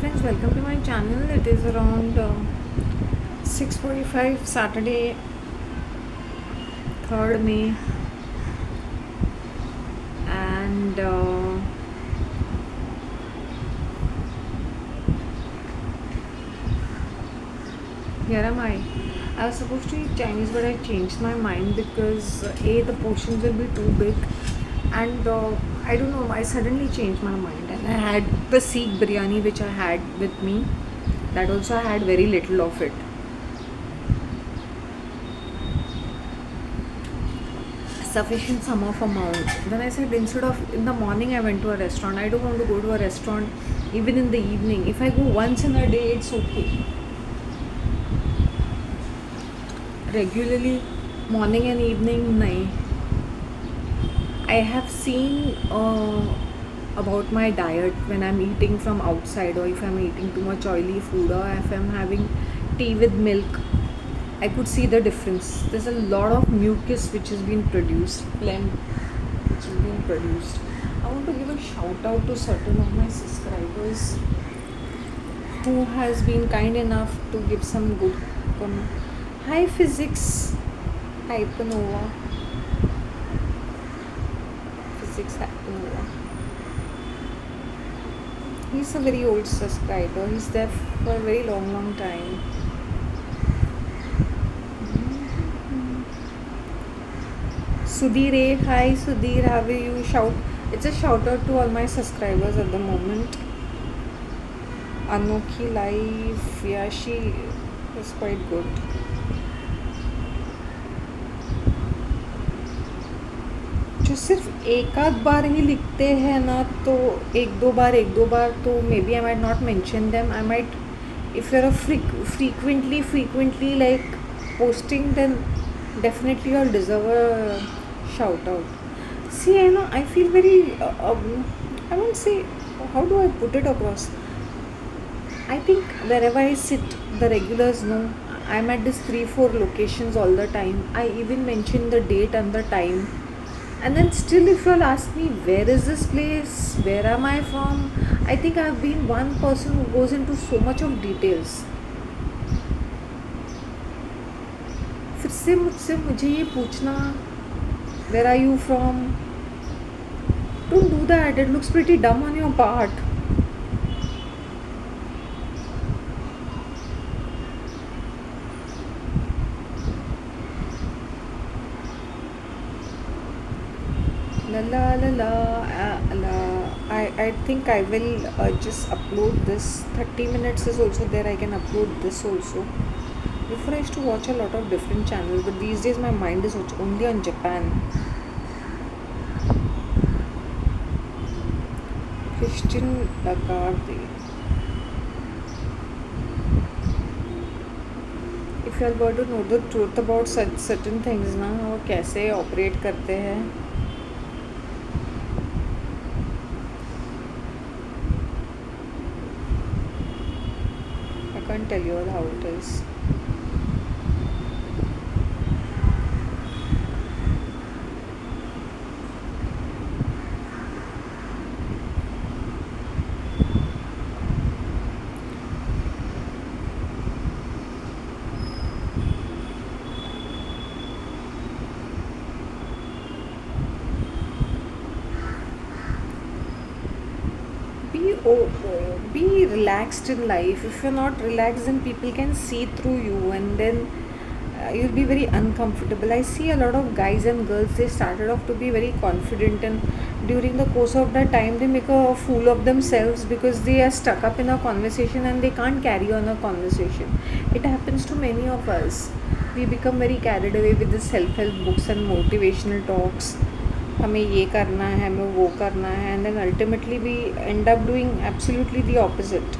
friends, welcome to my channel. It is around 6:45 Saturday, 3rd May, and here am I. I was supposed to eat Chinese, but I changed my mind because A, the portions will be too big, and I don't know, I suddenly changed my mind. And I had the Sikh biryani which I had with me, that also I had very little of it. Sufficient sum of amount. Then I said, instead of in the morning I went to a restaurant, I don't want to go to a restaurant even in the evening. If I go once in a day, it's okay. Regularly, morning and evening, nahi. I have seen about my diet when I'm eating from outside, or if I'm eating too much oily food, or if I'm having tea with milk. I could see the difference. There's a lot of mucus which has been produced, phlegm which has been produced. I want to give a shout out to certain of my subscribers who has been kind enough to give some good Hi physics, hypernova. Physics hypernova. He's a very old subscriber. He's there for a very long time. Sudhir, hi Sudhir, how are you? It's a shout out to all my subscribers at the moment. Anokhi life, yeah, she is quite good. जो सिर्फ एक आध बार ही लिखते हैं ना, तो एक दो बार तो maybe I might not mention them. I might, if you're a frequently like posting, then definitely you'll deserve a shout out. See, I feel very I won't say, how do I put it across. I think wherever I sit, the regulars know I'm at this 3-4 locations all the time. I even mention the date and the time, and then still if you'll ask me where is this place, where am I from, I think I've been one person who goes into so much of details. फिर से मुझसे मुझे ये पूछना, where are you from? Don't do that. It looks pretty dumb on your part. I think I will just upload this. 30 minutes is also there. I can upload this also. Before I used to watch a lot of different channels, but these days my mind is only on Japan. Christian Lagarde. If you are going to know the truth about such certain things, ना वो कैसे operate करते हैं. I can't tell you all how it is. Be relaxed in life. If you're not relaxed, then people can see through you, and then you'll be very uncomfortable. I see a lot of guys and girls, they started off to be very confident, and during the course of that time they make a fool of themselves because they are stuck up in a conversation and they can't carry on a conversation. It happens to many of us. We become very carried away with the self-help books and motivational talks. हमें ये करना है, हमें वो करना है, and then ultimately we end up doing absolutely the opposite.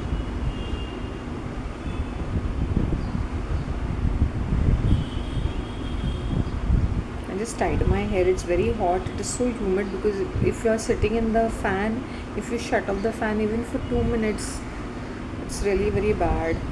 I just tied my hair. It's very hot. It is so humid because if you are sitting in the fan, if you shut off the fan even for 2 minutes, it's really very bad.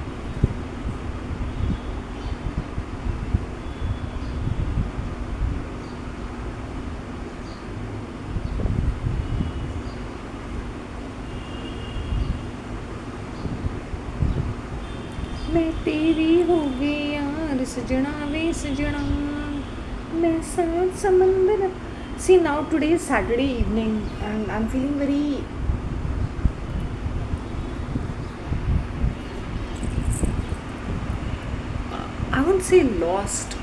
मैं तेरी हो गई यार सजना वे सजना मैं सात समंदर. See now today is Saturday evening and I'm feeling very, I won't say lost.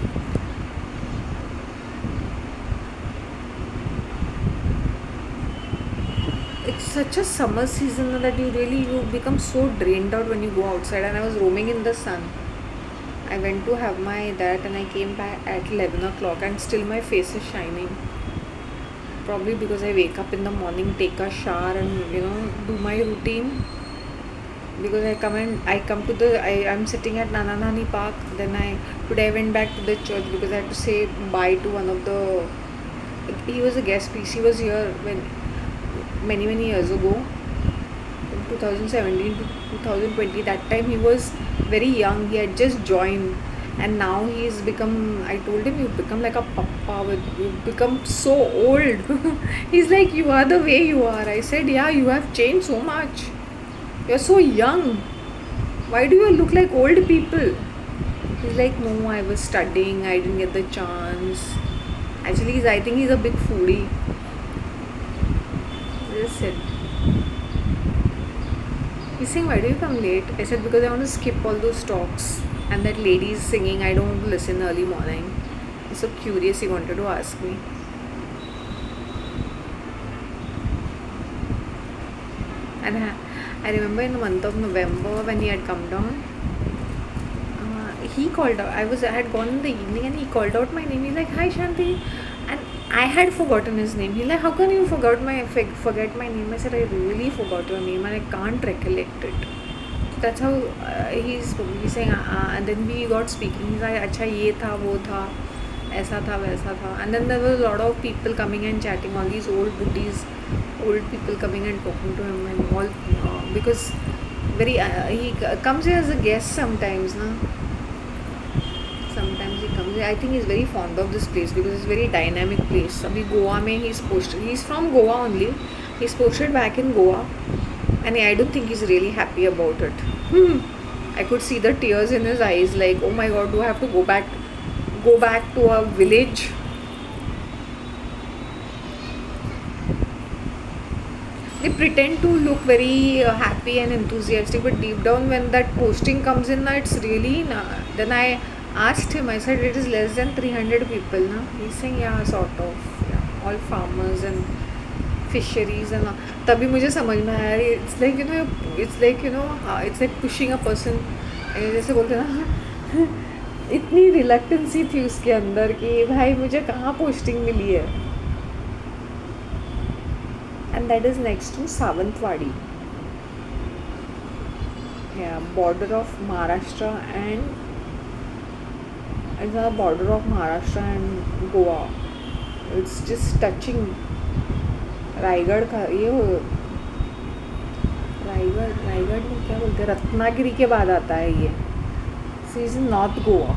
It's such a summer season that you become so drained out when you go outside, and I was roaming in the sun. I went to have my that and I came back at 11 o'clock and still my face is shining. Probably because I wake up in the morning, take a shower and do my routine. Because I come to I'm sitting at Nana Nani Park. Then today I went back to the church because I had to say bye to one of the, he was a guest piece. He was here when many years ago, from 2017 to 2020. That time he was very young. He had just joined, and now he's become. I told him, you've become like a papa. You've become so old. He's like, you are the way you are. I said, yeah, you have changed so much. You're so young. Why do you look like old people? He's like, no, I was studying. I didn't get the chance. Actually, I think he's a big foodie. Just said. He's saying, why do you come late? I said, because I want to skip all those talks. And that lady is singing, I don't want to listen early morning. He's so curious, he wanted to ask me. And I remember in the month of November when he had come down, he called out. I had gone in the evening and he called out my name. He's like, hi Shanti. And I had forgotten his name. He's like, how can you forget my name? I said, I really forgot your name and I can't recollect it. That's how he's saying, and then we got speaking. He's like, अच्छा ये था वो था ऐसा था वैसा था. And then there was a lot of people coming and chatting, all these old buddhies, old people coming and talking to him and all, because he comes here as a guest sometimes, na. Sometimes he comes here. I think he's very fond of this place because it's a very dynamic place. Abhi Goa mein he's from Goa only. He's posted back in Goa, and I don't think he's really happy about it. I could see the tears in his eyes, like, oh my god, do I have to go back to a village? They pretend to look very happy and enthusiastic, but deep down when that posting comes in, it's really then I asked him, I said, it is less than 300 people, na? He's saying, yeah, sort of, yeah, all farmers and fisheries and all. तभी मुझे समझ में आया, it's like it's like pushing a person, जैसे बोलते हैं ना. इतनी रिलक्टेंसी थी उसके अंदर कि भाई मुझे कहाँ पोस्टिंग मिली है. And that is next to Savantwadi. Yeah, border of Maharashtra and it's a border of Maharashtra and Goa. It's just touching Raigarh का ये रायगढ़ में क्या बोलते हैं, रत्नागिरी के बाद आता है ये. See is north Goa.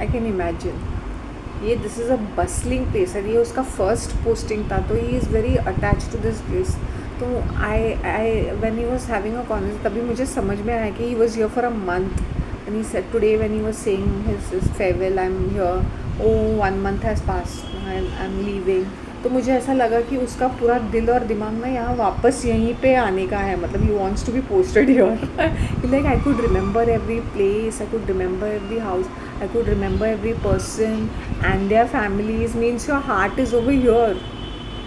I can imagine. ये this is a bustling place है. ये उसका फर्स्ट पोस्टिंग था, तो he is very attach to this place. तो I when he was having a conversation, तभी मुझे समझ में आया कि he was here for a month. And he said today when he was saying his farewell, I am here, oh 1 month has passed, I am leaving. तो मुझे ऐसा लगा कि उसका पूरा दिल और दिमाग ना यहाँ वापस यहीं पे आने का है. मतलब he wants to be posted here. Like I could remember every place, I could remember every house, I could remember every person and their families. Means your heart is over here,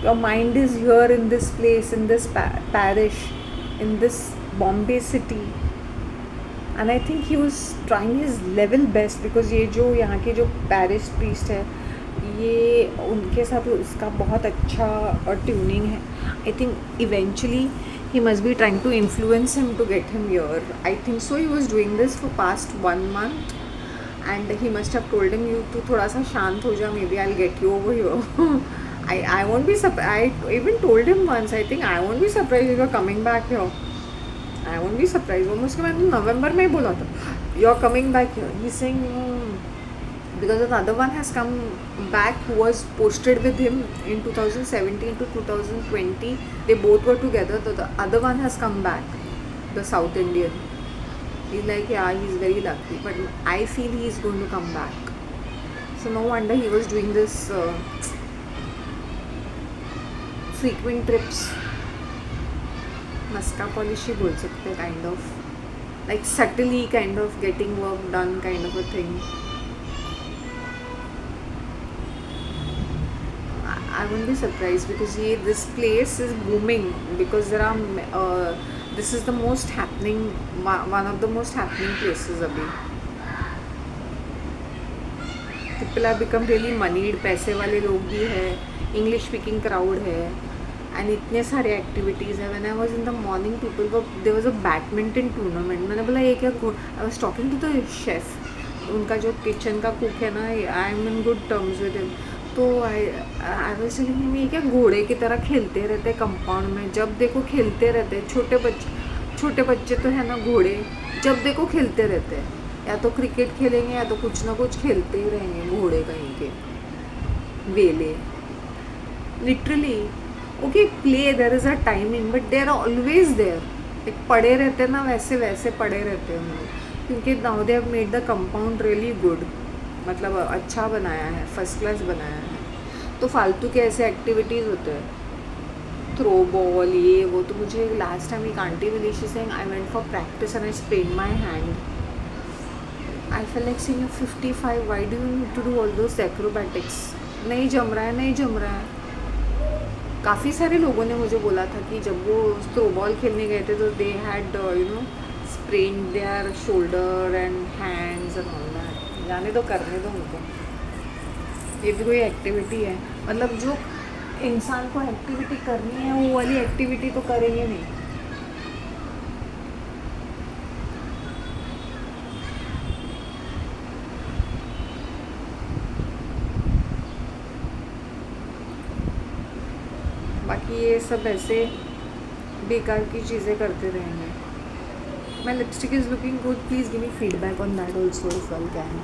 your mind is here in this place, in this parish, in this Bombay city. And I think he was trying his level best because ये जो यहाँ के जो parish priest है, ये उनके साथ उसका बहुत अच्छा ट्यूनिंग है. I think eventually he must be trying to influence him to get him here. I think so. He was doing this for past 1 month. And he must have told him, you to थोड़ा सा शांत हो जा, maybe I'll get you over here. I won't be surprised. I even told him once, I think I won't be surprised if you're coming back here. I won't be surprised. वो मुझे मैंने नवंबर में ही बोला था, you're coming back here. He's saying, because another one has come back who was posted with him in 2017 to 2020. They both were together. The other one has come back, the South Indian. He's like, yeah, he's very lucky, but I feel he's going to come back. So no wonder he was doing this frequent trips. Maska polish ही बोल सकते हैं, kind of like subtly kind of getting work done kind of a thing. I wouldn't be surprised because this place is booming because there are this is the most happening, one of the most happening places abhi. People have become really moneyed, पैसे वाले लोग भी है, English speaking crowd है, and इतने सारे activities है. When I was in the morning, there was a badminton tournament. मैंने बोला ये क्या, I was talking to the chef, उनका जो किचन का कुक है ना, I am in good terms with him. तो आई वाज टेलिंग हिम ये क्या घोड़े की तरह खेलते रहते कंपाउंड में, जब देखो खेलते रहते. छोटे बच्चे तो है ना घोड़े, जब देखो खेलते रहते हैं, या तो क्रिकेट खेलेंगे या तो कुछ ना कुछ खेलते ही रहेंगे घोड़े कहीं के वेले. Literally okay play there is a timing but they are always there. एक पड़े रहते ना वैसे पड़े रहते हैं हम लोग, क्योंकि now they have made the compound really good. मतलब अच्छा बनाया है, फर्स्ट क्लास बनाया है. तो फालतू के ऐसे एक्टिविटीज़ होते हैं, थ्रो बॉल ये वो. तो मुझे लास्ट टाइम एक आंटी मिली, she saying I went for practice and I sprained my hand. I fell like saying 55 why do you need to do all those acrobatics. नहीं जम रहा है. काफ़ी सारे लोगों ने मुझे बोला था कि जब वो थ्रो बॉल खेलने गए थे तो they had sprained their shoulder and hands and all that. जाने दो, करने दो उनको. ये भी कोई एक्टिविटी है? मतलब जो इंसान को एक्टिविटी करनी है वो वाली एक्टिविटी तो करेंगे नहीं. बाकी ये सब ऐसे बेकार की चीज़ें करते रहेंगे. My lipstick is looking good. Please give me feedback on that also if you can.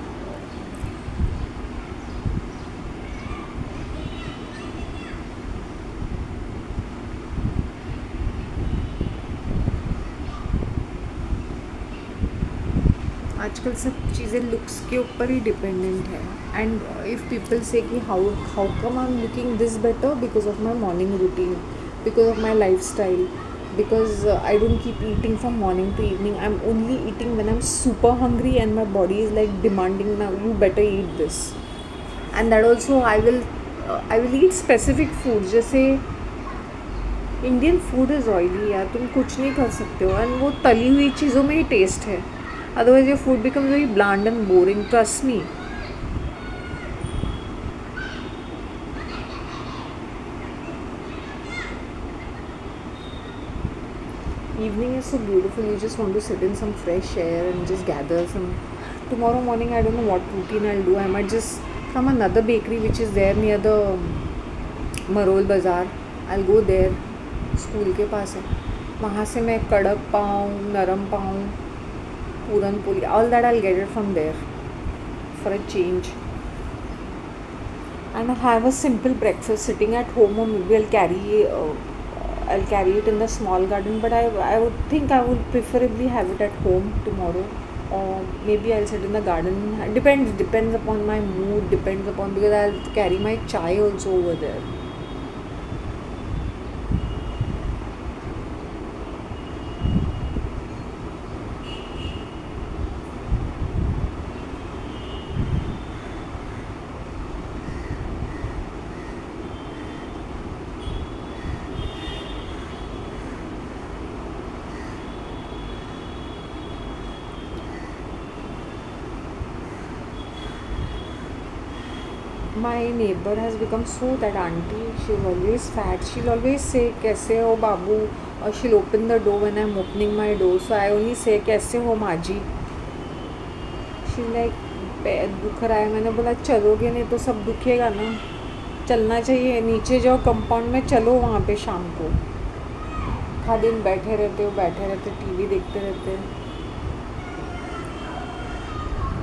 आजकल सब चीज़ें लुक्स के ऊपर ही डिपेंडेंट है. एंड इफ़ पीपल से कि how come I am looking this better, because of my morning routine, because of my life style, because I don't keep eating from morning to evening. I'm only eating when I'm super hungry and my body is like demanding, now you better eat this. And that also I will eat specific foods. जैसे Indian food is oily यार, तुम कुछ नहीं कर सकते हो. And वो तली हुई चीज़ों में ही टेस्ट है, otherwise your food becomes very bland and boring. Trust me. Evening is so beautiful. You just want to sit in some fresh air and just gather some. Tomorrow morning I don't know what routine I'll do. I might just from another bakery which is there near the Marol Bazaar. I'll go there. School के पास है, वहाँ से मैं कड़क पाव, नरम पाव, puran poli, all that I'll get it from there for a change. And I'll have a simple breakfast sitting at home, or maybe I'll carry it in the small garden, but I would think I would preferably have it at home tomorrow, or maybe I'll sit in the garden. Depends upon my mood, because I'll carry my chai also over there. My neighbor has become so that auntie, she's always fat. She'll always say कैसे हो बाबू, or she'll open the door when I'm opening my door, so I only say कैसे हो माजी. She's like पैर दुख रहा है. मैंने बोला चलोगे नहीं तो सब दुखेगा ना, चलना चाहिए. नीचे जाओ कंपाउंड में, चलो वहाँ पे शाम को. आधा दिन बैठे रहते टीवी देखते रहते.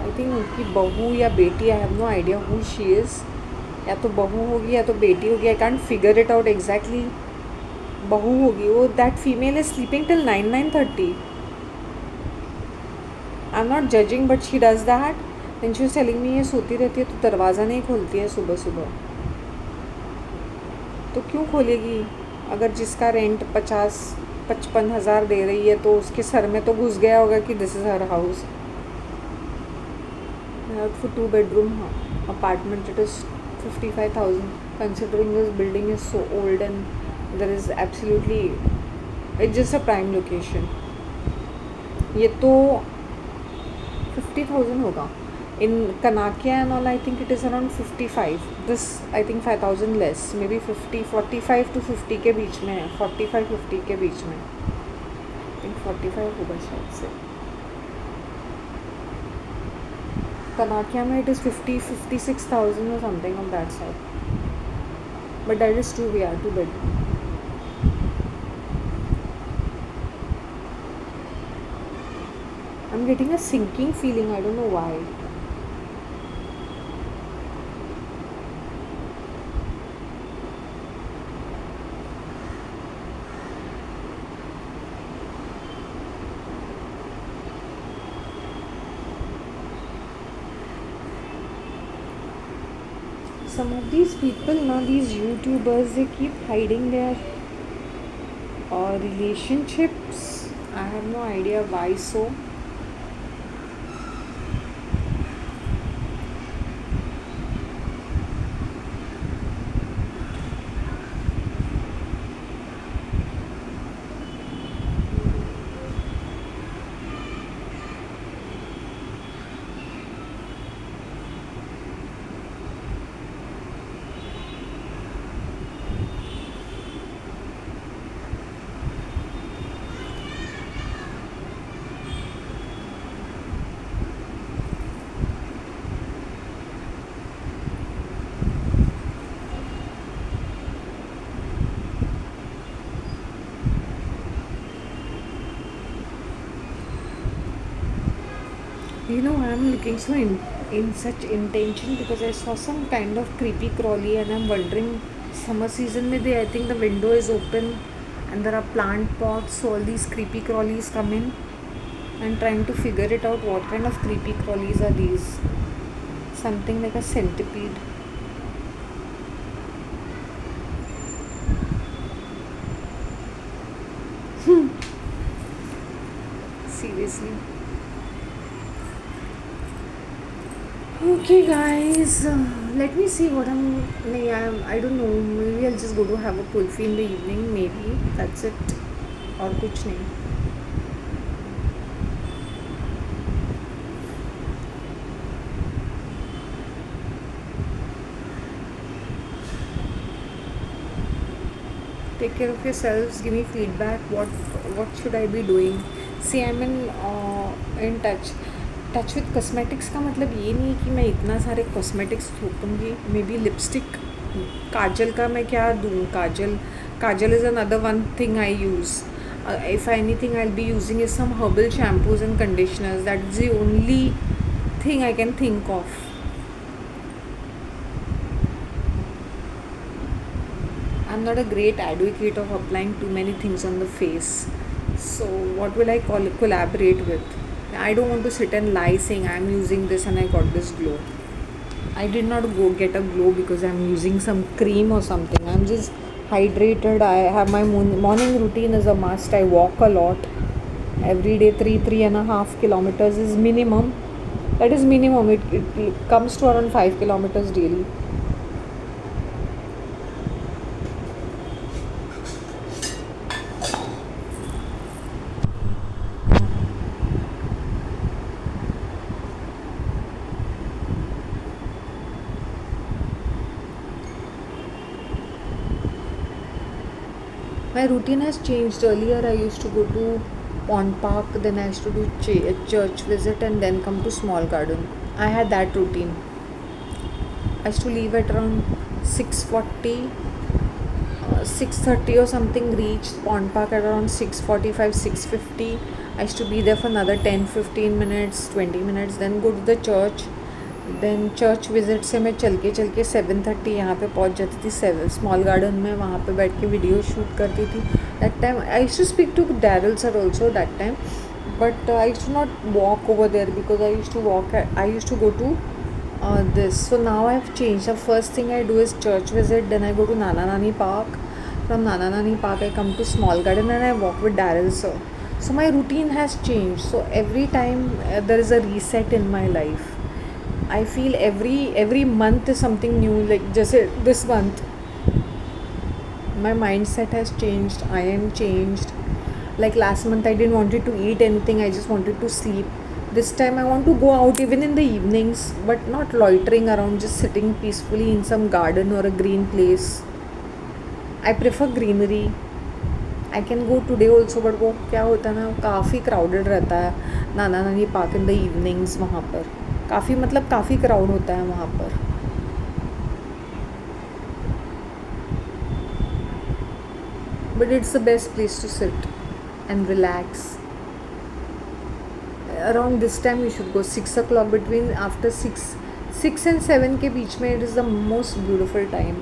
I थिंक उनकी बहू या बेटी, I have no idea who she is. या तो बहू होगी या तो बेटी होगी. I can't figure it out exactly. बहू होगी वो. That female is sleeping till 9-9:30. I am not judging but she does that. Then she is telling me ये सोती रहती है तो दरवाज़ा नहीं खोलती है सुबह सुबह. तो क्यों खोलेगी? अगर जिसका रेंट 50-55 हज़ार दे रही है तो उसके सर में तो घुस गया होगा कि this is her house. For 2 bedroom apartment it is 55,000. Considering this building is so old and there is absolutely, it's just a prime location. ये तो 50,000 होगा. In Kanakya and all, I think it is around 55. This I think 5,000 less, maybe 50, 45 to 50 के बीच में है. 45-50 के बीच में. I think 45 होगा शायद से. Kanakya में it is 56,000 or something of that side. But that is true, we are 2 bedroom. I'm getting a sinking feeling, I don't know why. Some of these people now, these YouTubers, they keep hiding their relationships. I have no idea why so. You know, I'm looking so in such intention because I saw some kind of creepy crawly and I'm wondering, summer season mein I think the window is open and there are plant pots, so all these creepy crawlies come in. I'm trying to figure it out, what kind of creepy crawlies are these. Something like a centipede. Seriously. Okay guys, let me see what I don't know, maybe I'll just go to have a kulfi in the evening, maybe that's it, और कुछ नहीं. Take care of yourselves, give me feedback, what should I be doing. See, I'm in touch with cosmetics का मतलब ये नहीं कि मैं इतना सारे कॉस्मेटिक्स थोपूँगी. मे बी लिपस्टिक, काजल का मैं क्या दूँ. Kajal is another one thing I use. If anything I will be using is some herbal shampoos and conditioners. That is the only thing I can think of. I'm not a great advocate of applying too many things on the face. So what will I collaborate with? I don't want to sit and lie saying I'm using this and I got this glow. I did not go get a glow because I'm using some cream or something. I'm just hydrated. I have my morning routine is a must. I walk a lot. Every day 3.5 kilometers is minimum. That is minimum. It comes to around 5 kilometers daily. My routine has changed. Earlier I used to go to Pond Park, then I used to do church visit and then come to small garden. I had that routine. I used to leave at around 6:40, 6:30 or something, reach Pond Park at around 6:45, 6:50. I used to be there for another 10 15 minutes 20 minutes, then go to the church. Then church visit से मैं चल के 7:30 यहाँ पे पहुँच जाती थी seven small garden में, वहाँ पे बैठ के वीडियो शूट करती थी. That time I used to speak to Darrel sir also that time, but I used to not walk over there because I used to go to this. So now I have changed. The first thing I do is church visit, then I go to Nana Nani Park. From Nana Nani Park I come to small garden and I walk with Daryl sir. So my routine has changed. So every time there is a reset in my life. I feel every month is something new. Like just this month my mindset has changed. I am changed. Like last month I didn't wanted to eat anything, I just wanted to sleep. This time I want to go out even in the evenings, but not loitering around, just sitting peacefully in some garden or a green place. I prefer greenery. I can go today also, but वो क्या होता है ना, काफ़ी crowded रहता है नाना नानी park in the evenings. वहाँ पर काफ़ी क्राउड होता है वहाँ पर. But it's the best place to sit and relax. Around this time you should go 6 o'clock, between after 6 and 7 के बीच में, it is the most beautiful time.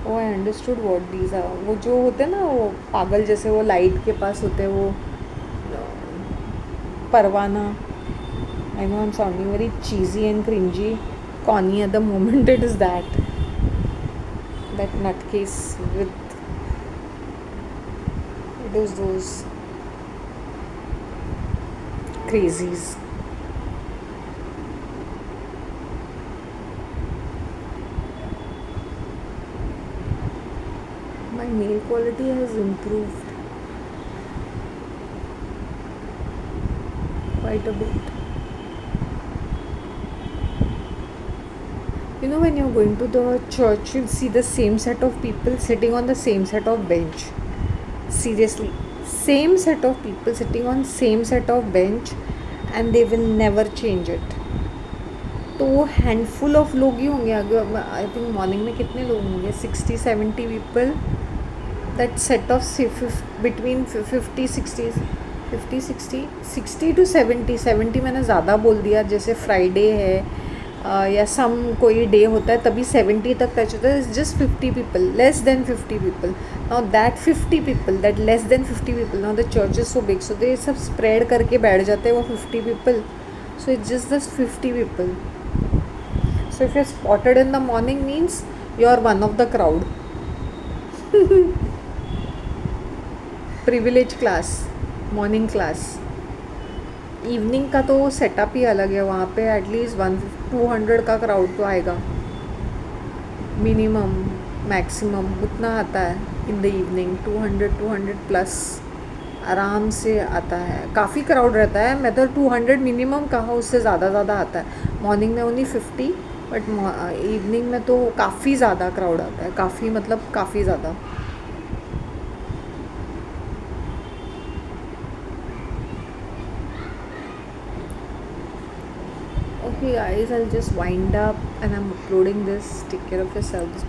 Oh, I understood what these are. वो जो होते हैं ना, वो पागल जैसे वो लाइट के पास होते हैं, वो परवाना. I know I'm sounding very cheesy and cringy, corny at the moment. It is that nutcase with those crazies. My nail quality has improved quite a bit. You know, when you're going to the church, you'll see the same set of people sitting on the same set of bench. Seriously, same set of people sitting on same set of bench, and they will never change it. तो वो handful of लोग ही होंगे. अगर I think morning में कितने लोग होंगे, 60-70 people. That set of between 50 to 70. मैंने ज़्यादा बोल दिया, जैसे फ्राइडे है या सम कोई डे होता है तभी 70 तक टच होता है. It's just 50 people, less than 50 people. Now that 50 people, that less than 50 people, now the church is so big, so they सब स्प्रेड करके बैठ जाते हैं वो 50 people. So it's just 50 people. So if you're spotted in the morning means you're one of the crowd. Privilege class, morning class. Evening का तो setup ही अलग है. वहाँ पे एटलीस्ट 100-200 का क्राउड तो आएगा मिनिमम. मैक्सिमम उतना आता है इन द इवनिंग. 200 प्लस आराम से आता है. काफ़ी क्राउड रहता है. मैं तो 200 मिनिमम कहा, उससे ज़्यादा आता है. मॉर्निंग में ओनली 50, बट इवनिंग में तो काफ़ी ज़्यादा क्राउड आता है. काफ़ी ज़्यादा. Okay guys, I'll just wind up and I'm uploading this. Take care of yourself.